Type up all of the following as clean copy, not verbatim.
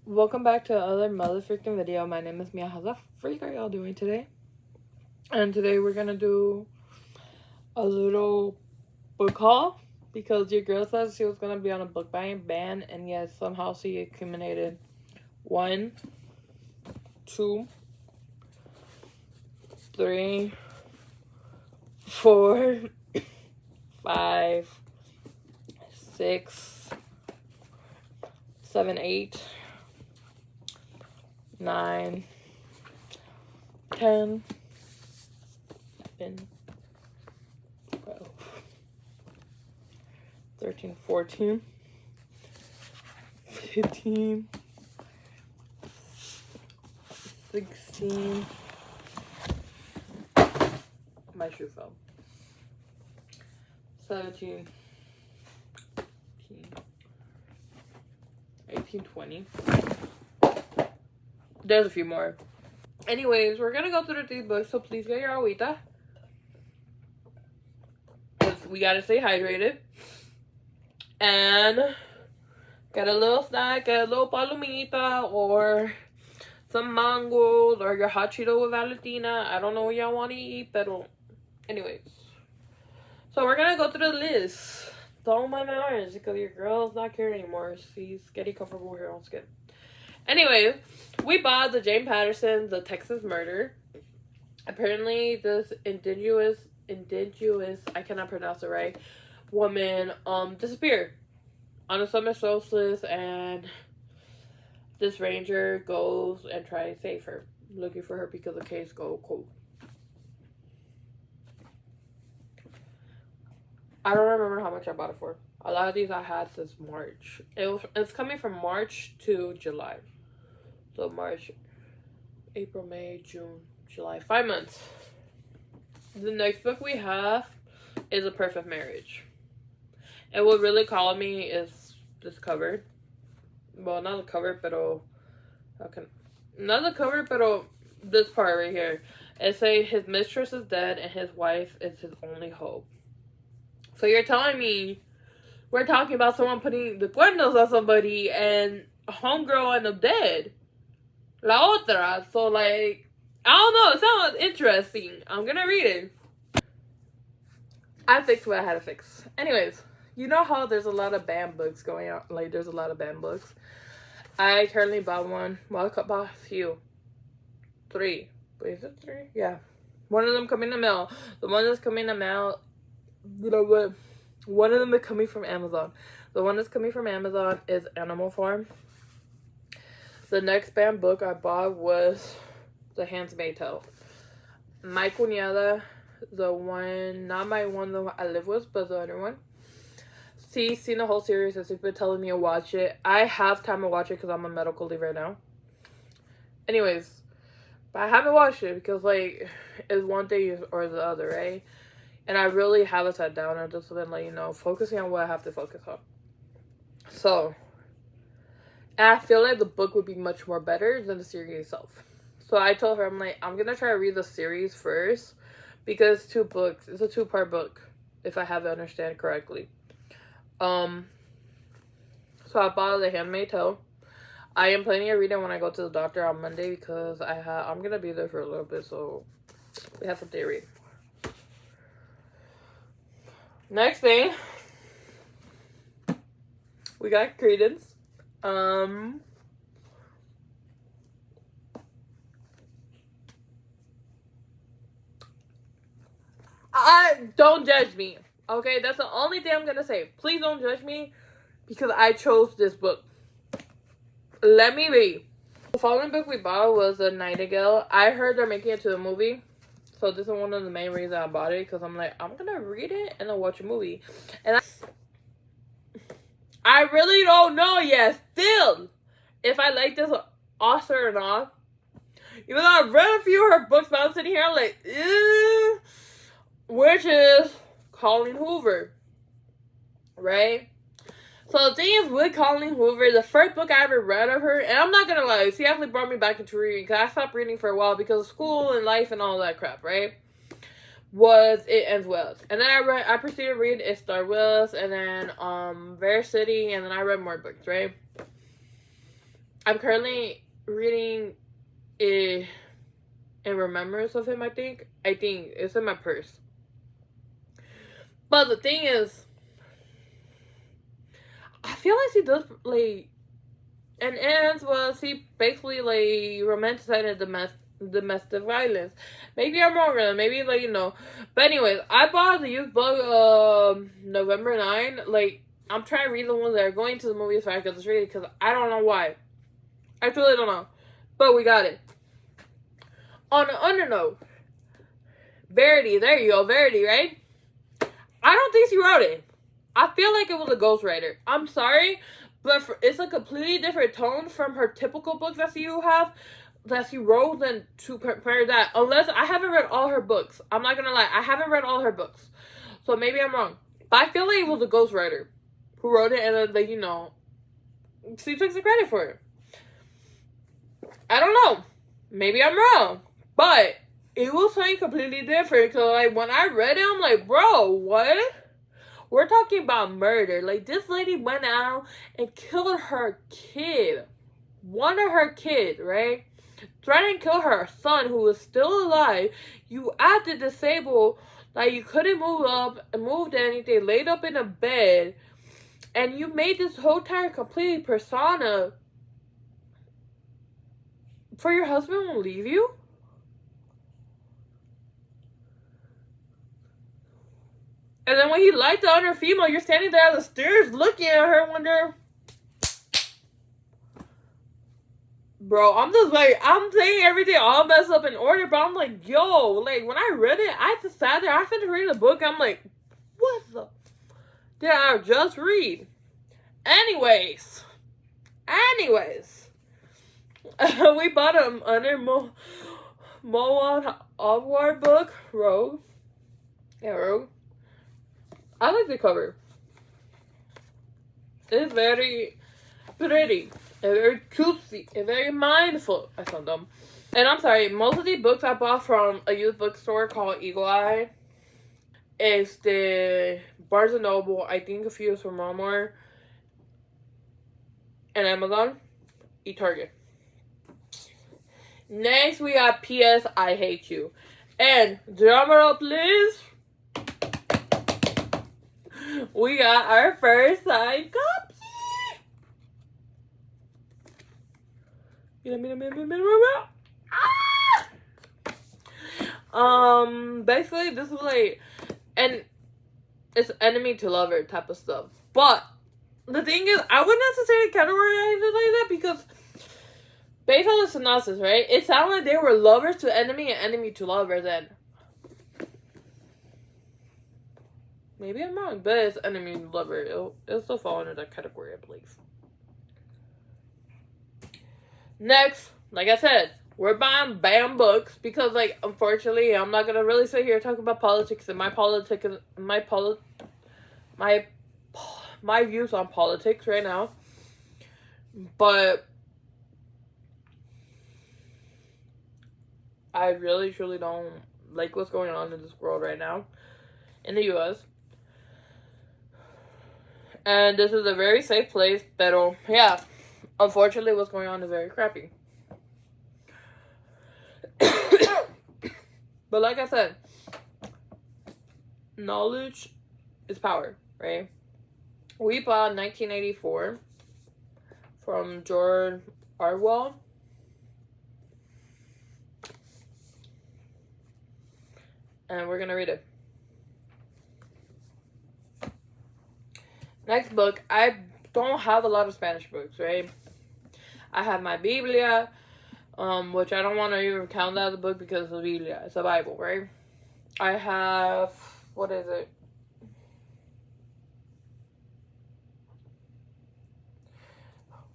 Welcome back to another mother freaking video. My name is Mia. How the freak are y'all doing today? And today we're gonna do a little book haul because your girl said she was gonna be on a book buying ban, and yes, somehow she accumulated 1, 2, 3, 4, 5, 6, 7, 8, 9, 10, 11, 12, 13, 14, 15, 16. My shoe fell. 17, 18, 20. There's a few more. Anyways, we're gonna go through these books, so please get your agüita. Because we gotta stay hydrated. And get a little snack, get a little palomita, or some mangoes, or your hot Cheeto with Valentina. I don't know what y'all want to eat, but anyways. So we're gonna go through the list. Don't mind my orange, because your girl's not here anymore. She's getting comfortable with her own skin. Anyway, we bought the Jane Patterson, The Texas Murder. Apparently, this indigenous, I cannot pronounce it right, woman disappeared on a summer solstice, and this ranger goes and tries to save her, looking for her because the case go cold. I don't remember how much I bought it for. A lot of these I had since March. It's coming from March to July. So March, April, May, June, July. 5 months. The next book we have is A Perfect Marriage. And what really caught me is this cover. Well, not the cover, but not the cover, but this part right here. It says his mistress is dead and his wife is his only hope. So you're telling me we're talking about someone putting the cuernos on somebody and homegirl and them dead. La otra. So, like, I don't know. It sounds interesting. I'm gonna read it. I fixed what I had to fix. Anyways, you know how there's a lot of banned books going out. Like, there's a lot of banned books. I currently bought one. Well, I bought a few. 3. Wait, is it 3? Yeah. One of them coming in the mail. The one that's coming in the mail, you know what? One of them is coming from Amazon. The one that's coming from Amazon is Animal Farm. The next banned book I bought was The Handmaid's Tale. My cuñada, the one, not my one that I live with, but the other one, she's seen the whole series and she's been telling me to watch it. I have time to watch it because I'm on medical leave right now. Anyways, but I haven't watched it because, like, it's one thing or the other, right? And I really haven't sat down and just been, like, you know, focusing on what I have to focus on. So, and I feel like the book would be much more better than the series itself. So I told her, I'm like, I'm going to try to read the series first because it's 2 books. It's a 2-part book, if I have it understand correctly. So I bought The Handmaid's Tale. I am planning to read it when I go to the doctor on Monday because I'm going to be there for a little bit, so we have something to read. Next thing, we got Credence. Don't judge me, okay? That's the only thing I'm gonna say. Please don't judge me because I chose this book. Let me read. The following book we bought was The Nightingale. I heard they're making it to a movie, so this is one of the main reasons I bought it, because I'm like, I'm gonna read it and then watch a movie. And I really don't know yet still if I like this author or not. Even though I've read a few of her books, but I'm sitting here like, ew. Which is Colleen Hoover, right? So the thing is with Colleen Hoover, the first book I ever read of her, and I'm not gonna lie, she actually brought me back into reading, because I stopped reading for a while because of school and life and all that crap, right? Was It Ends Well. And then I proceeded to read It Starts Well, and then Veracity, and then I read more books, right? I'm currently reading it in remembrance of him, I think. It's in my purse. But the thing is, I feel like he does, like, and ends was he basically, like, romanticized domestic violence. Maybe I'm wrong, really. Maybe, like, you know. But anyways, I bought the used book November 9. Like, I'm trying to read the ones that are going to the movies so I can just read it, because I don't know why. I truly don't know. But we got it. On an undernote, Verity, there you go, Verity, right? I don't think she wrote it. I feel like it was a ghostwriter. I'm sorry, but it's a completely different tone from her typical books that you have, that she wrote, than to compare that. Unless, I haven't read all her books. I'm not gonna lie, I haven't read all her books. So maybe I'm wrong. But I feel like it was a ghostwriter who wrote it, and then, like, you know, she took the credit for it. I don't know. Maybe I'm wrong. But it was something completely different. Because, like, when I read it, I'm like, bro, what? We're talking about murder. Like, this lady went out and killed her kid. One of her kids, right? Threatened to kill her son, who was still alive. You acted disabled. Like, you couldn't move up and move anything. Laid up in a bed. And you made this whole entire completely persona for your husband won't leave you? And then when he liked the other female, you're standing there at the stairs looking at her, wonder. Bro, I'm just like, I'm saying everything all messed up in order, but I'm like, yo, like, when I read it, I just sat there, I finished reading the book, I'm like, what the did I just read? Anyways, we bought another Moan Award book, Rogue. Yeah, Rogue. I like the cover. It's very pretty, and very cutesy, and very mindful. I sound dumb. And I'm sorry, most of the books I bought from a used bookstore called Eagle Eye. It's the Barnes & Noble, I think a few from Walmart, and Amazon, eTarget. Next, we got P.S. I Hate You. And drumroll, please. We got our first signed copy. Basically, this is like, and it's enemy to lover type of stuff. But the thing is, I wouldn't necessarily categorize it like that, because based on the synopsis, right, it sounded like they were lovers to enemy and enemy to lover. Then maybe I'm wrong, but it's enemy to lover. It'll still fall under that category, I believe. Next, like I said, we're buying BAM books because, like, unfortunately, I'm not gonna really sit here and talk about politics and my views on politics right now. But I really truly don't like what's going on in this world right now in the US. And this is a very safe place, pero yeah, unfortunately what's going on is very crappy. But like I said, knowledge is power, right? We bought 1984 from George Orwell. And we're gonna read it. Next book, I don't have a lot of Spanish books, right? I have my Biblia, which I don't want to even count that as a book because it's a Biblia. It's a Bible, right? I have, what is it?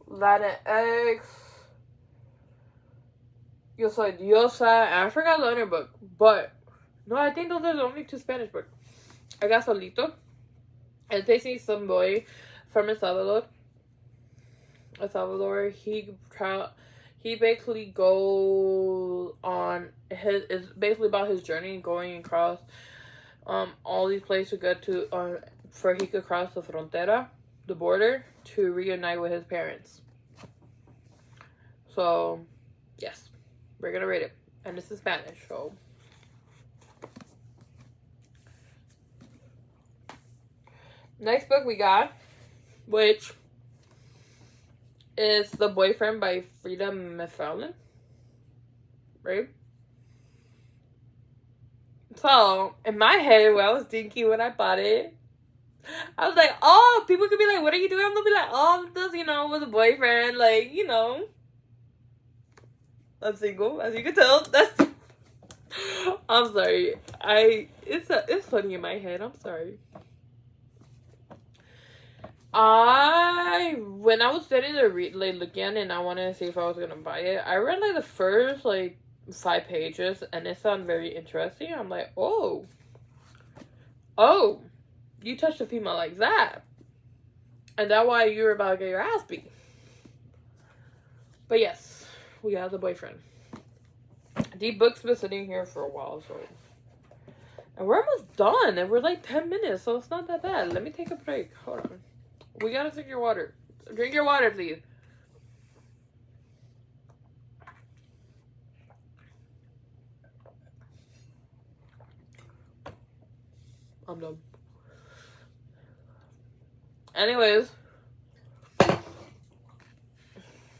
Latinx. Yo soy diosa. And I forgot the other book. But, no, I think those are the only two Spanish books. I got Solito. And basically some boy from El Salvador, he basically goes on it's basically about his journey going across all these places to get to for he could cross the frontera, the border, to reunite with his parents. So, yes, we're gonna read it. And this is Spanish, so. Next book we got, which is The Boyfriend by Frida McFarlane. Right? So, in my head, when I was thinking when I bought it, I was like, oh, people could be like, what are you doing? I'm gonna be like, oh, I'm just, with a boyfriend. Like, I'm single, as you can tell. I'm sorry. It's funny in my head. I'm sorry. When I was studying to read, like, again, and I wanted to see if I was gonna buy it, I read, like, the first, like, 5 pages, and it sounded very interesting. I'm like, oh, you touched a female like that, and that's why you're about to get your ass beat. But yes, we got The Boyfriend. The book's been sitting here for a while, so. And we're almost done, and we're like 10 minutes, so it's not that bad. Let me take a break. Hold on. We gotta take your water. Drink your water, please. I'm done. Anyways,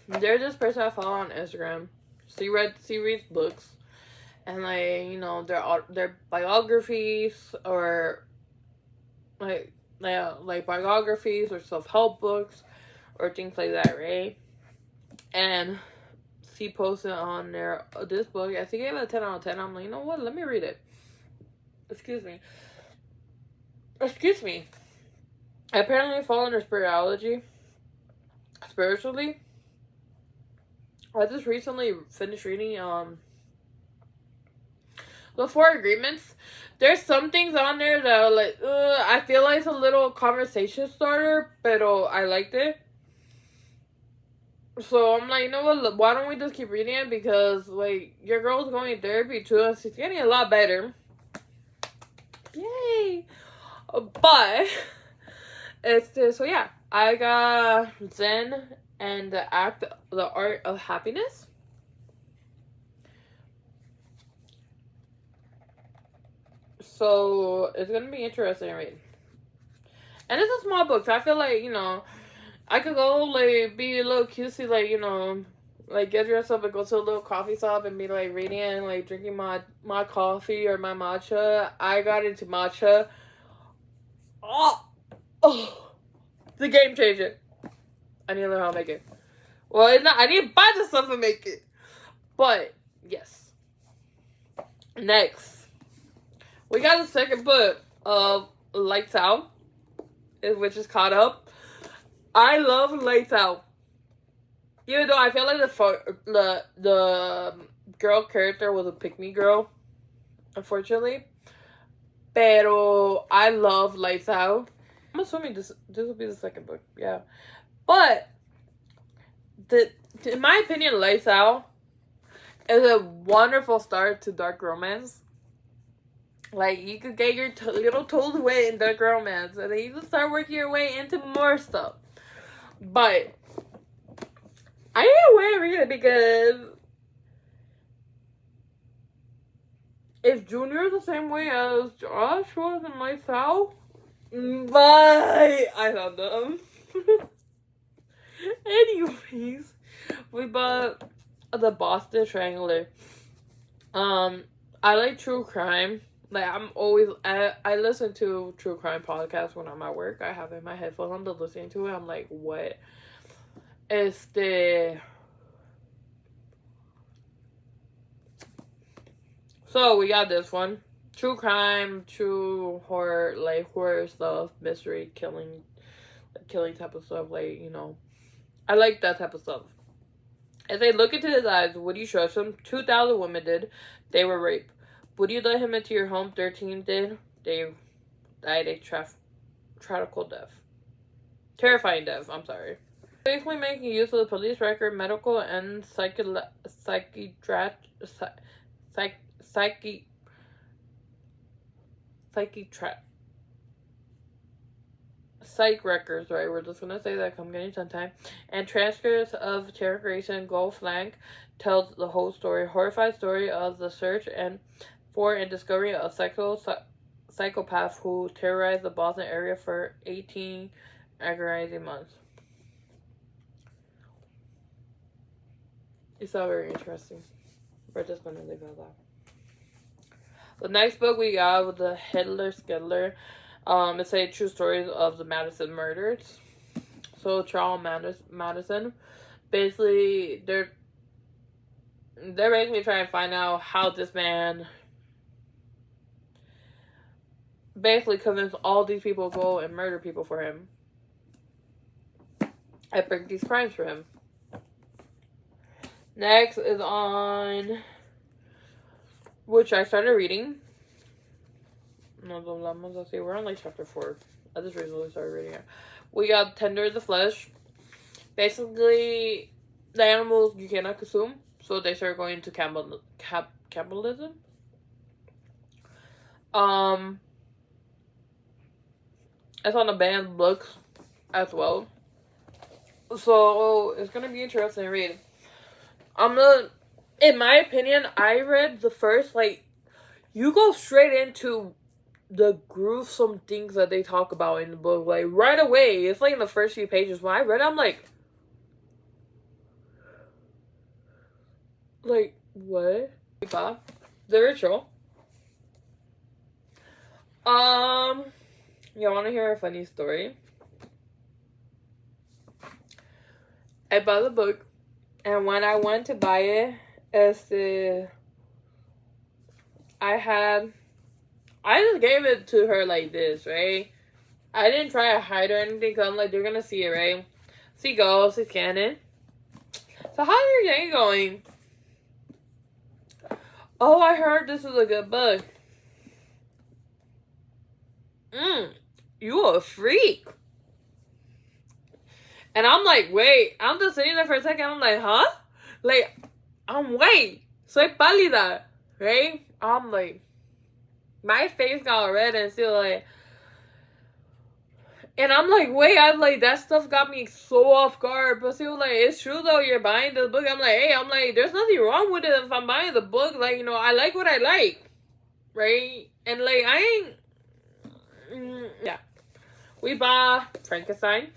there's this person I follow on Instagram. She reads books, and like their biographies or like biographies or self-help books or things like that, right? And she posted on there this book. I think I gave it a 10 out of 10. I'm like, you know what? Let me read it. Excuse me. I apparently fall under spiritually. I just recently finished reading The 4 Agreements. There's some things on there that are like, I feel like it's a little conversation starter, but I liked it. So I'm like, you know what? Why don't we just keep reading it? Because like your girl's going to therapy too, and she's getting a lot better. Yay! But so yeah, I got Zen and the Art of Happiness. So it's gonna be interesting to read. And it's a small book, so I feel like, I could go like be a little cutesy, like, like get dressed up and go to a little coffee shop and be like reading and like drinking my coffee or my matcha. I got into matcha. Oh, it's a game changer. I need to learn how to make it. Well, it's not. I need to buy the stuff and make it. But yes. Next, we got the second book of Lights Out, which is caught up. I love Lights Out. Even though I feel like the girl character was a pick-me girl, unfortunately. Pero I love Lights Out. I'm assuming this will be the second book, yeah. But in my opinion, Lights Out is a wonderful start to dark romance. Like, you could get your little toes wet in dark romance, and then you can start working your way into more stuff. But I need a way to read it because if Junior is the same way as Josh was in Lights Out, bye! I love them. Anyways, we bought the Boston Strangler. I like true crime. Like, I listen to true crime podcasts when I'm at work. I have it in my headphones. I'm just listening to it. I'm like, what? So, we got this one. True crime, true horror, like, horror stuff, mystery, killing type of stuff. Like, I like that type of stuff. As they look into his eyes, would you trust him? 2,000 women did. They were raped. Would you let him into your home? 13 did. They died a tragical death. Terrifying death, I'm sorry. Basically making use of the police record, medical, and psych records, right? We're just gonna say that 'cause I'm getting tongue time. And transcripts of interrogation. Gold Flank tells the whole story, horrified story of the search and for and discovery of psychopath who terrorized the Boston area for 18 agonizing months. It's all very interesting. We're just gonna leave it at that. The next book we got was the Hitler Skedler. It's a true stories of the Madison murders. So Charles Madison, basically they're basically trying to find out how this man basically convinced all these people to go and murder people for him and bring these crimes for him. Next is on, which I started reading. Let's see, we're on like chapter 4. I just recently started reading it. We got Tender of the Flesh. Basically, the animals you cannot consume, so they start going into cannibalism. It's on the banned books as well, so it's gonna be interesting to read. In my opinion, I read the first, like, you go straight into the gruesome things that they talk about in the book, like, right away. It's like in the first few pages. When I read it, I'm like, what? The Ritual. You want to hear a funny story? I bought the book, and when I went to buy it, I just gave it to her like this, right? I didn't try to hide or anything, because I'm like, they're gonna see it, right? She goes, she's scanning. So how's your day going? Oh, I heard this is a good book. You a freak. And I'm like, wait. I'm just sitting there for a second. I'm like, huh? Like, wait. Soy pálida. Right? I'm like, my face got red and still like, and I'm like, wait, I'm like, that stuff got me so off guard. But she was like, it's true though, you're buying the book. I'm like, hey, there's nothing wrong with it if I'm buying the book. Like, you know, I like what I like. Right? And like, I ain't, yeah. We bought Frankenstein.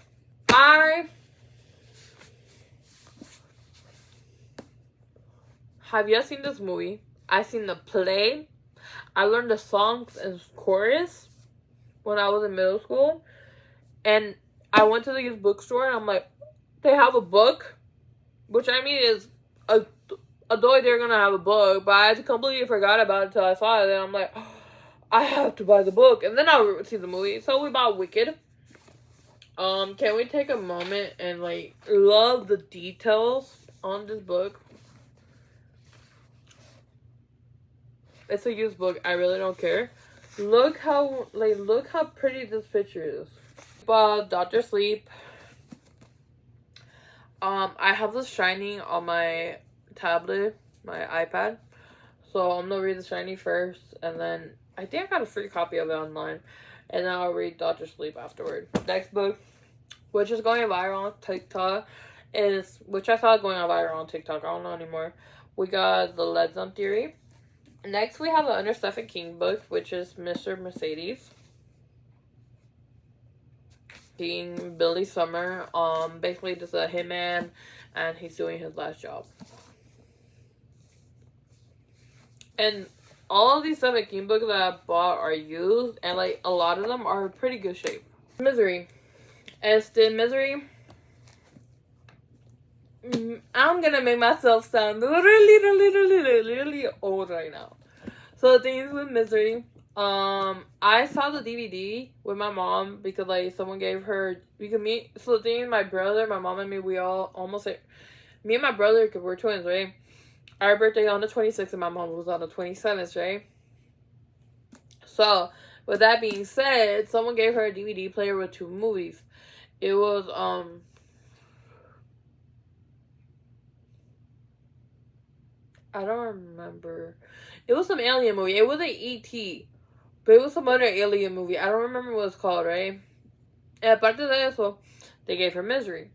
Have you seen this movie? I seen the play. I learned the songs and chorus when I was in middle school. And I went to the used bookstore and I'm like, they have a book? Which I mean is a though they're gonna have a book, but I completely forgot about it until I saw it, and I'm like, oh, I have to buy the book. And then I'll see the movie. So we bought Wicked. Can we take a moment and like love the details on this book? It's a used book. I really don't care. Look how pretty this picture is. Dr. Sleep. I have The Shining on my tablet, my iPad. So I'm gonna read The Shining first, and then I think I got a free copy of it online, and then I'll read Dr. Sleep afterward. Next book, which is going viral on TikTok, which I saw going viral on TikTok. I don't know anymore. We got The Lead Zone Theory. Next, we have the Under Stephen King book, which is Mr. Mercedes. Being Billy Summer, basically just a hitman, and he's doing his last job. And all of these Stephen King books that I bought are used, and like a lot of them are in pretty good shape. Misery. Misery. I'm gonna make myself sound really old right now. So the thing is with Misery, I saw the DVD with my mom because like someone gave her, we could meet. So the thing is, my brother, my mom and me, we all almost like, me and my brother, because we're twins, right? Our birthday on the 26th and my mom was on the 27th, right? So with that being said, someone gave her a DVD player with 2 movies. It was I don't remember. It was some alien movie. It wasn't E.T., but it was some other alien movie. I don't remember what it's called, right? And aparte de eso, they gave her Misery.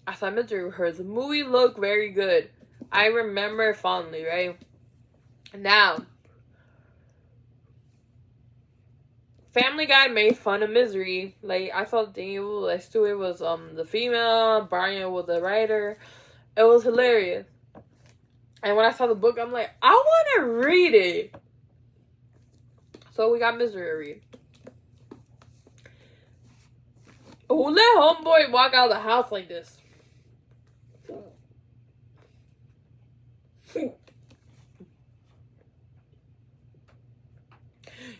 I saw Misery with her. The movie looked very good. I remember it fondly, right? Now, Family Guy made fun of Misery. Like, I thought Daniel like, Stewart was the female, Brian was the writer. It was hilarious. And when I saw the book, I'm like, I want to read it. So we got Misery to read. Who let homeboy walk out of the house like this?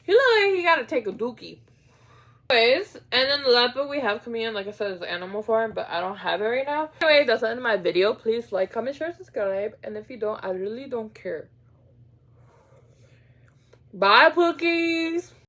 He look like he gotta take a dookie. Anyways, and then the last book we have coming in, like I said, is Animal Farm, but I don't have it right now. Anyway, that's the end of my video. Please like, comment, share, subscribe, and if you don't, I really don't care. Bye, Pookies!